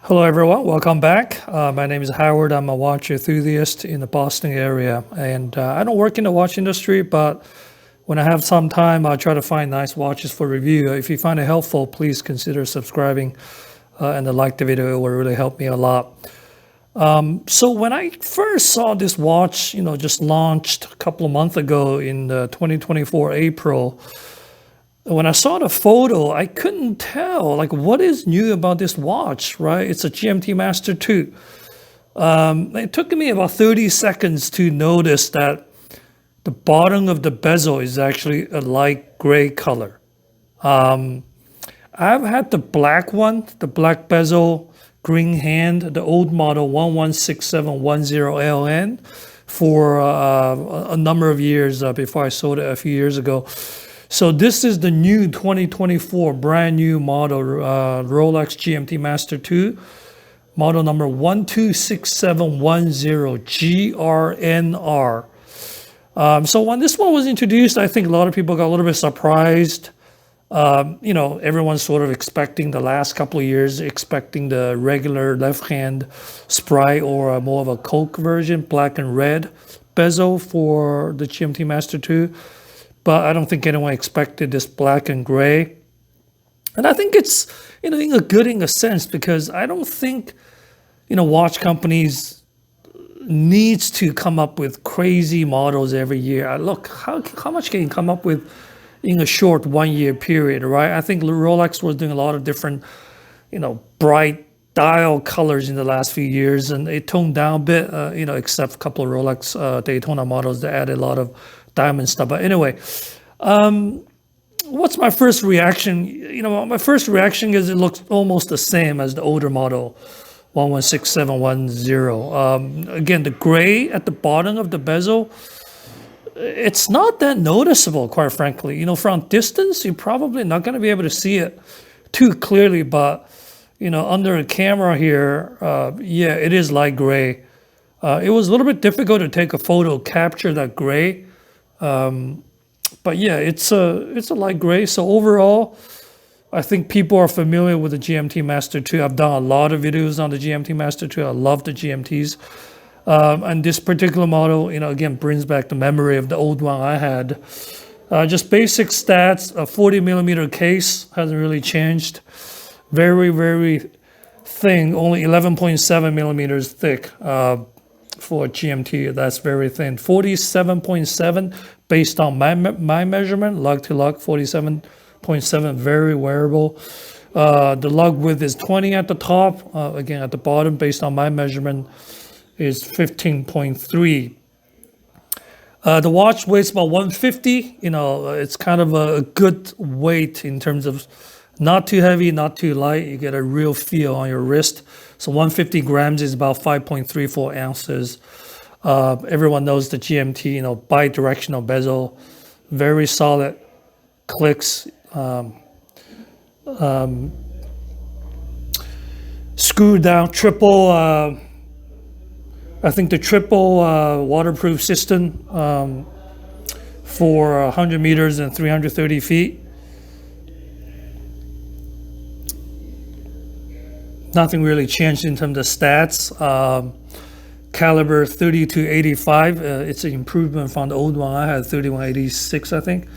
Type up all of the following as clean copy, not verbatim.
Hello, everyone. Welcome back. My name is Howard. I'm a watch enthusiast in the Boston area, and I don't work in the watch industry, but when I have some time, I'll try to find nice watches for review. If you find it helpful, please consider subscribing and to like the video. It will really help me a lot. So when I first saw this watch, just launched a couple of months ago in 2024 April, when I saw the photo, I couldn't tell like what is new about this watch, right? It's a GMT-Master 2. It took me about 30 seconds to notice that the bottom of the bezel is actually a light gray color. I've had the black one, the black bezel, green hand, the old model 116710LN for a number of years before I sold it a few years ago. So this is the new 2024 brand new model Rolex GMT-Master 2, model number 126710 GRNR. So when this one was introduced, I think a lot of people got a little bit surprised. Everyone's sort of expecting the last couple of years, expecting the regular left-hand Sprite or more of a Coke version, black and red bezel for the GMT-Master 2. But I don't think anyone expected this black and gray. And I think it's, a good in a sense because I don't think, watch companies needs to come up with crazy models every year. Look, how much can you come up with in a short 1 year period, right? I think Rolex was doing a lot of different, bright dial colors in the last few years, and it toned down a bit, except a couple of Rolex Daytona models that added a lot of diamond stuff. But anyway, what's my first reaction? My first reaction is it looks almost the same as the older model 116710. Again, the gray at the bottom of the bezel, it's not that noticeable, quite frankly. From distance, you're probably not going to be able to see it too clearly, but under a camera here, yeah, it is light gray. It was a little bit difficult to take a photo, capture that gray. But yeah, it's a light gray. So overall, I think people are familiar with the GMT-Master 2. I've done a lot of videos on the GMT-Master 2. I love the GMTs. And this particular model, again, brings back the memory of the old one I had. Just basic stats, a 40 millimeter case, hasn't really changed. Very, very thin, only 11.7 millimeters thick. For GMT, that's very thin. 47.7 based on my measurement, Lug-to-lug 47.7, very wearable. The lug width is 20 at the top. Again, at the bottom, based on my measurement, is 15.3. The watch weighs about 150. It's kind of a good weight in terms of not too heavy, not too light. You get a real feel on your wrist. So 150 grams is about 5.34 ounces. Everyone knows the GMT, bi-directional bezel, very solid clicks. Screw down triple, I think the triple waterproof system for 100 meters and 330 feet. Nothing really changed in terms of stats. Caliber 3285. It's an improvement from the old one. I had 3186, I think.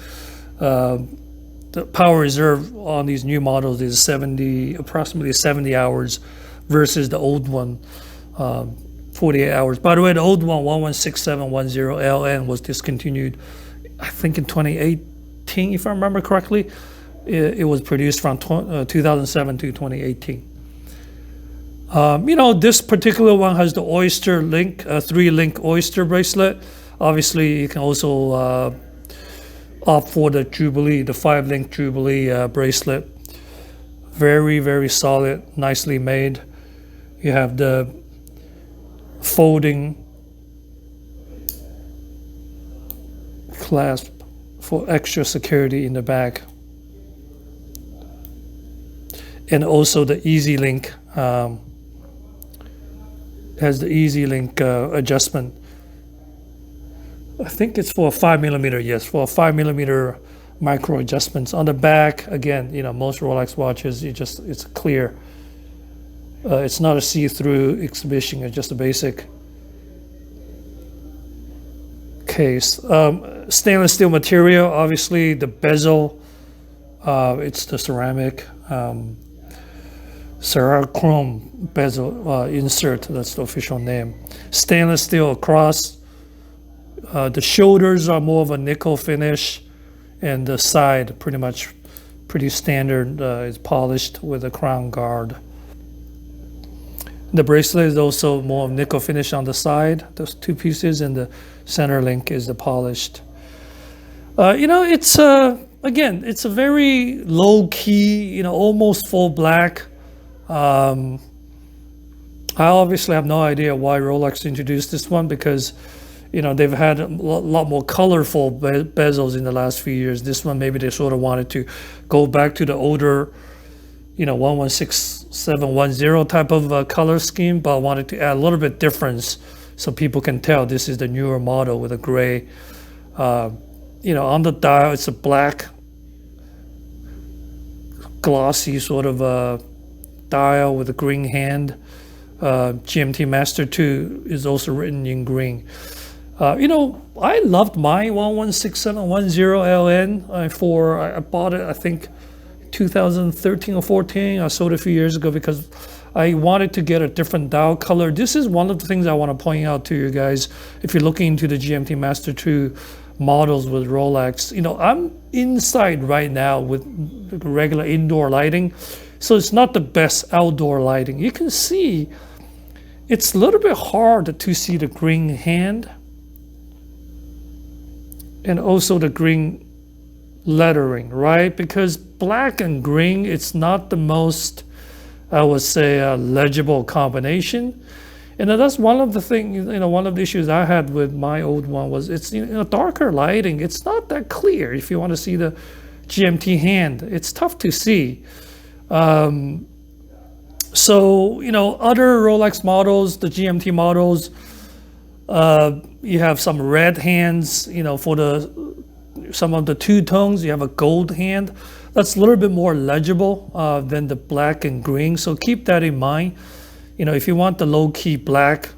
The power reserve on these new models is approximately 70 hours versus the old one, 48 hours. By the way, the old one, 116710LN, was discontinued, I think in 2018, if I remember correctly. It was produced from 2007 to 2018. This particular one has the Oyster link, 3-link Oyster bracelet. Obviously, you can also opt for the Jubilee, the 5-link Jubilee bracelet. Very, very solid, nicely made. You have the folding clasp for extra security in the back. And also the Easy Link. Has the Easy Link adjustment. I think it's for a 5 millimeter, yes, for a 5 millimeter micro adjustments. On the back, again, most Rolex watches, it's clear. It's not a see-through exhibition, it's just a basic case. Stainless steel material, obviously the bezel, it's the ceramic, Cerachrome bezel insert, that's the official name. Stainless steel across. The shoulders are more of a nickel finish, and the side pretty standard, is polished with a crown guard. The bracelet is also more nickel finish on the side, those two pieces, and the center link is the polished. It's again, it's a very low key, almost full black. I obviously have no idea why Rolex introduced this one, because they've had a lot more colorful bezels in the last few years. This one, maybe they sort of wanted to go back to the older 116-710 type of color scheme, but wanted to add a little bit difference so people can tell this is the newer model with a gray. On the dial, it's a black, glossy sort of dial with a green hand. GMT-Master 2 is also written in green. I loved my 116-710 LN. I bought it, I think, 2013 or 14. I sold it a few years ago because I wanted to get a different dial color. This is one of the things I want to point out to you guys if you're looking into the GMT-Master 2 models with Rolex. I'm inside right now with regular indoor lighting, so it's not the best outdoor lighting. You can see it's a little bit hard to see the green hand and also the green lettering, right? Because black and green, it's not the most, I would say, legible combination. And that's one of the things, one of the issues I had with my old one was it's darker lighting. It's not that clear if you want to see the GMT hand. It's tough to see. So other Rolex models, the GMT models, you have some red hands, for some of the two tones. You have a gold hand that's a little bit more legible than the black and green. So keep that in mind. If you want the low-key black,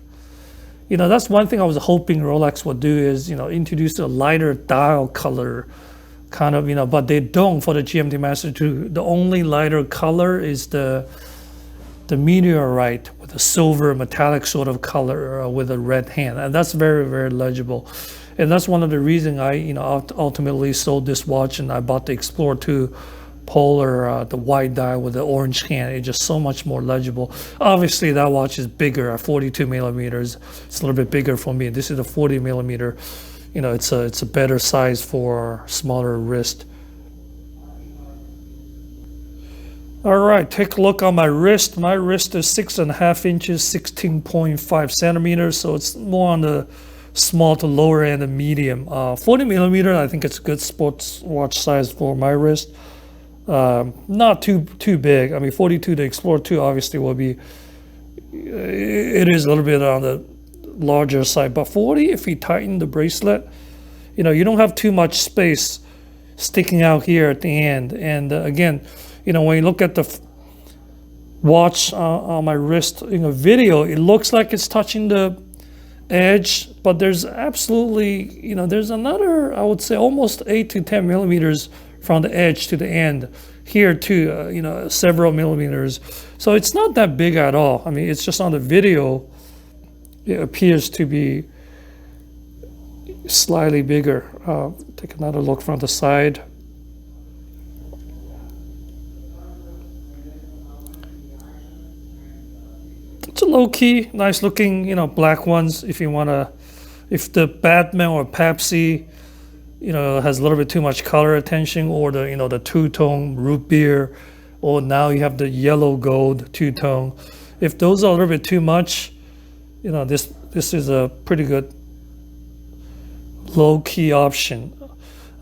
that's one thing I was hoping Rolex would do is, introduce a lighter dial color kind of, but they don't for the GMT-Master 2. The only lighter color is the meteorite with a silver metallic sort of color with a red hand, and that's very, very legible. And that's one of the reasons I ultimately sold this watch, and I bought the Explorer 2 Polar, the white dial with the orange hand. It's just so much more legible. Obviously that watch is bigger at 42 millimeters. It's a little bit bigger for me. This is a 40 millimeter. It's a better size for smaller wrist. All right, take a look on my wrist. My wrist is 6.5 inches, 16.5 centimeters. So it's more on the small to lower end and medium. 40 millimeter, I think it's a good sports watch size for my wrist. Not too big. I mean, 42, the Explorer 2 obviously will be, it is a little bit on the larger side, but 40, if you tighten the bracelet, you don't have too much space sticking out here at the end. And again, when you look at the watch on my wrist video, it looks like it's touching the edge, but there's absolutely, there's another, I would say, almost 8 to 10 millimeters from the edge to the end here too, several millimeters. So it's not that big at all. I mean, it's just on the video, it appears to be slightly bigger. Take another look from the side. It's a low-key, nice-looking, black ones. If the Batman or Pepsi, has a little bit too much color attention, or the two-tone root beer, or now you have the yellow gold two-tone. If those are a little bit too much, this is a pretty good low-key option.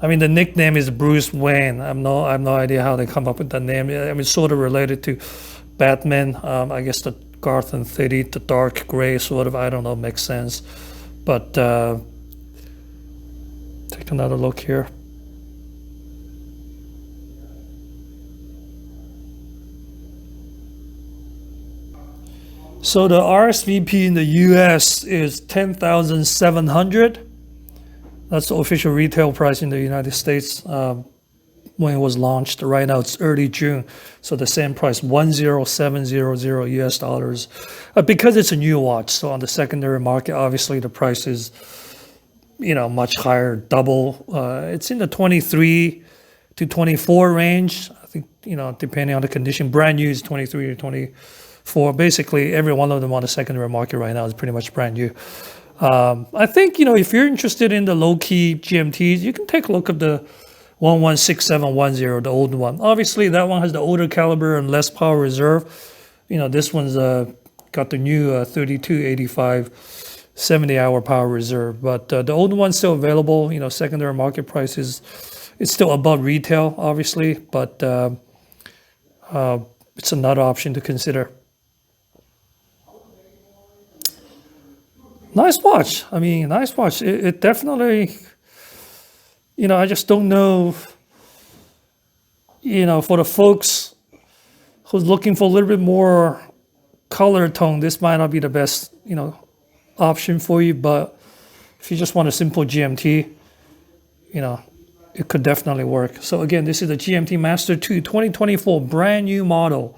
I mean, the nickname is Bruce Wayne. I have no idea how they come up with that name. I mean, sort of related to Batman. I guess the Gotham City, the dark gray sort of, I don't know, makes sense. But take another look here. So the RSVP in the US is 10,700. That's the official retail price in the United States when it was launched. Right now it's early June, so the same price, 10700 US dollars. Because it's a new watch, so on the secondary market, obviously the price is much higher, double. It's in the 23 to 24 range. I think depending on the condition. Brand new is 23 to 24. Basically, every one of them on the secondary market right now is pretty much brand new. I think if you're interested in the low-key GMTs, you can take a look at the 116710, the old one. Obviously, that one has the older caliber and less power reserve. This one's got the new 3285 70-hour power reserve. But the old one's still available. Secondary market price is it's still above retail, obviously, but it's another option to consider. Nice watch. I mean, nice watch. It definitely, I just don't know, for the folks who's looking for a little bit more color tone, this might not be the best, option for you. But if you just want a simple GMT, it could definitely work. So again, this is the GMT-Master 2 2024 brand new model.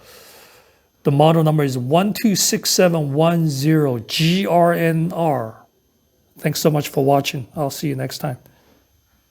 The model number is 126710 GRNR. Thanks so much for watching. I'll see you next time.